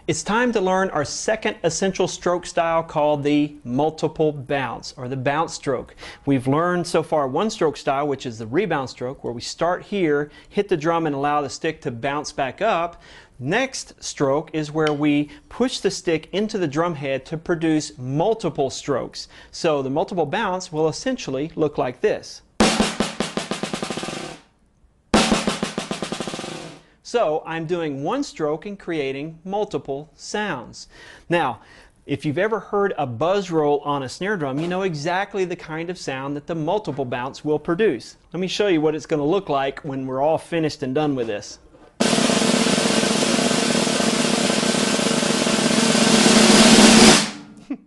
It's time to learn our second essential stroke style called the multiple bounce or the bounce stroke. We've learned so far one stroke style, which is the rebound stroke, where we start here, hit the drum and allow the stick to bounce back up. Next stroke is where we push the stick into the drum head to produce multiple strokes. So the multiple bounce will essentially look like this. So I'm doing one stroke and creating multiple sounds. Now, if you've ever heard a buzz roll on a snare drum, you know exactly the kind of sound that the multiple bounce will produce. Let me show you what it's going to look like when we're all finished and done with this.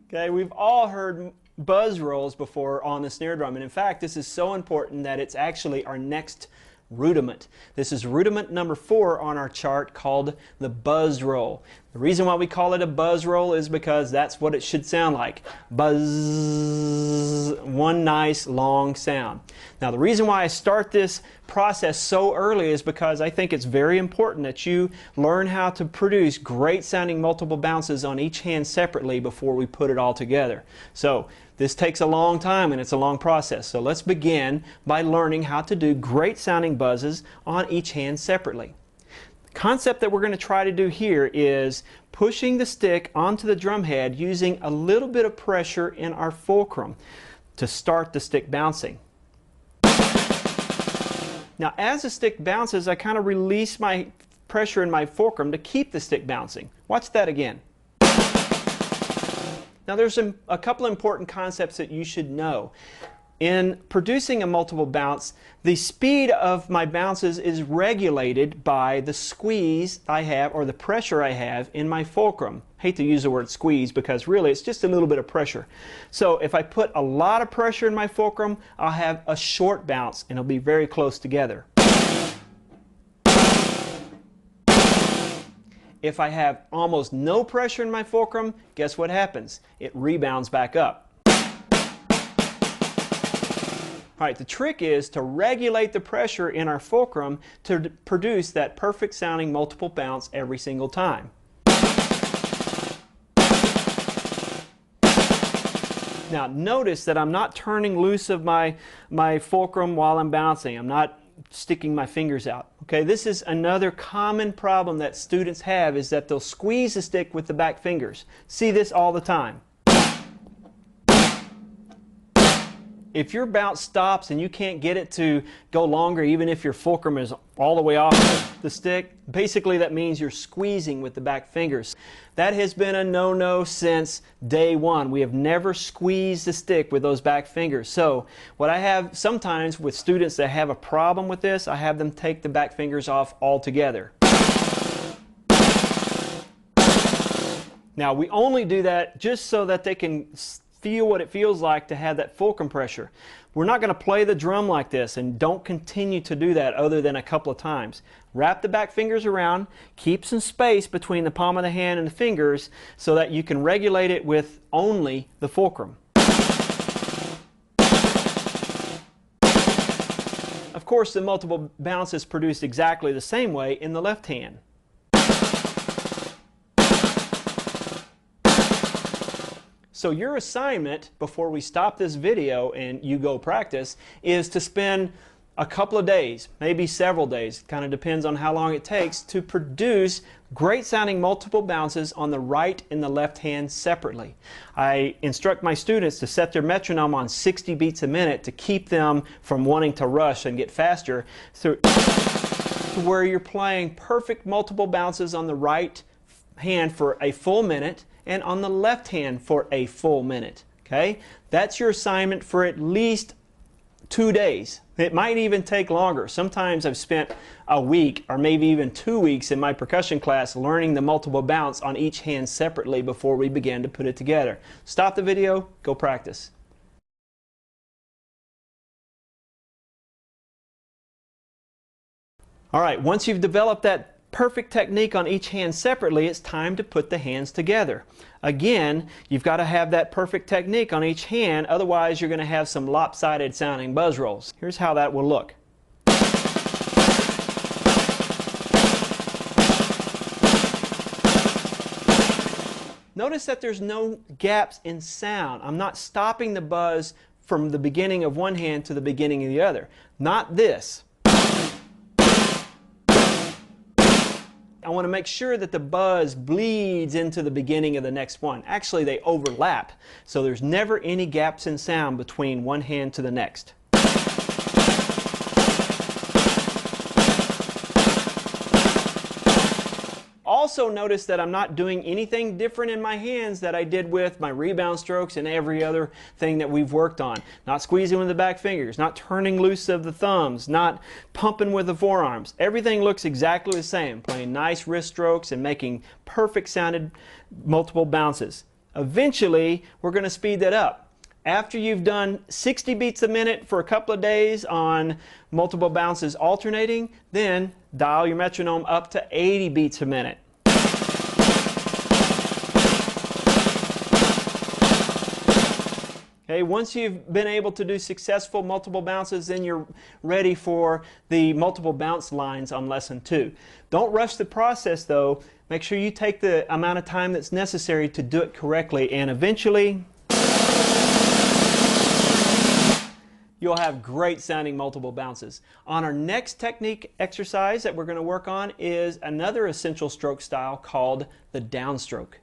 Okay, we've all heard buzz rolls before on the snare drum, and in fact this is so important that it's actually our next rudiment. This is rudiment number 4 on our chart, called the buzz roll. The reason why we call it a buzz roll is because that's what it should sound like. Buzz, one nice long sound. Now the reason why I start this process so early is because I think it's very important that you learn how to produce great sounding multiple bounces on each hand separately before we put it all together. So this takes a long time and it's a long process. So let's begin by learning how to do great sounding buzzes on each hand separately. The concept that we're going to try to do here is pushing the stick onto the drum head using a little bit of pressure in our fulcrum to start the stick bouncing. Now as the stick bounces, I kind of release my pressure in my fulcrum to keep the stick bouncing. Watch that again. Now there's a couple of important concepts that you should know. In producing a multiple bounce, the speed of my bounces is regulated by the squeeze I have, or the pressure I have in my fulcrum. I hate to use the word squeeze because really it's just a little bit of pressure. So if I put a lot of pressure in my fulcrum, I'll have a short bounce and it'll be very close together. If I have almost no pressure in my fulcrum, guess what happens? It rebounds back up. Alright, the trick is to regulate the pressure in our fulcrum to produce that perfect sounding multiple bounce every single time. Now notice that I'm not turning loose of my fulcrum while I'm bouncing. I'm not sticking my fingers out. Okay, this is another common problem that students have, is that they'll squeeze the stick with the back fingers. See this all the time. If your bounce stops and you can't get it to go longer, even if your fulcrum is all the way off the stick, basically that means you're squeezing with the back fingers. That has been a no-no since day one. We have never squeezed the stick with those back fingers. So what I have sometimes with students that have a problem with this, I have them take the back fingers off altogether. Now we only do that just so that they can feel what it feels like to have that fulcrum pressure. We're not going to play the drum like this, and don't continue to do that other than a couple of times. Wrap the back fingers around, keep some space between the palm of the hand and the fingers so that you can regulate it with only the fulcrum. Of course, the multiple bounce is produced exactly the same way in the left hand. So your assignment before we stop this video and you go practice is to spend a couple of days, maybe several days, kind of depends on how long it takes, to produce great sounding multiple bounces on the right and the left hand separately. I instruct my students to set their metronome on 60 beats a minute to keep them from wanting to rush and get faster, so to where you're playing perfect multiple bounces on the right hand for a full minute and on the left hand for a full minute. Okay? That's your assignment for at least 2 days. It might even take longer. Sometimes I've spent a week or maybe even 2 weeks in my percussion class learning the multiple bounce on each hand separately before we began to put it together. Stop the video, go practice. All right, once you've developed that perfect technique on each hand separately, it's time to put the hands together. Again, you've got to have that perfect technique on each hand, otherwise you're going to have some lopsided sounding buzz rolls. Here's how that will look. Notice that there's no gaps in sound. I'm not stopping the buzz from the beginning of one hand to the beginning of the other. Not this. I want to make sure that the buzz bleeds into the beginning of the next one. Actually, they overlap, so there's never any gaps in sound between one hand to the next. Also notice that I'm not doing anything different in my hands that I did with my rebound strokes and every other thing that we've worked on. Not squeezing with the back fingers, not turning loose of the thumbs, not pumping with the forearms. Everything looks exactly the same, playing nice wrist strokes and making perfect sounded multiple bounces. Eventually, we're going to speed that up. After you've done 60 beats a minute for a couple of days on multiple bounces alternating, then dial your metronome up to 80 beats a minute. Okay, once you've been able to do successful multiple bounces, then you're ready for the multiple bounce lines on lesson 2. Don't rush the process though. Make sure you take the amount of time that's necessary to do it correctly, and eventually you'll have great sounding multiple bounces. On our next technique exercise that we're going to work on is another essential stroke style called the downstroke.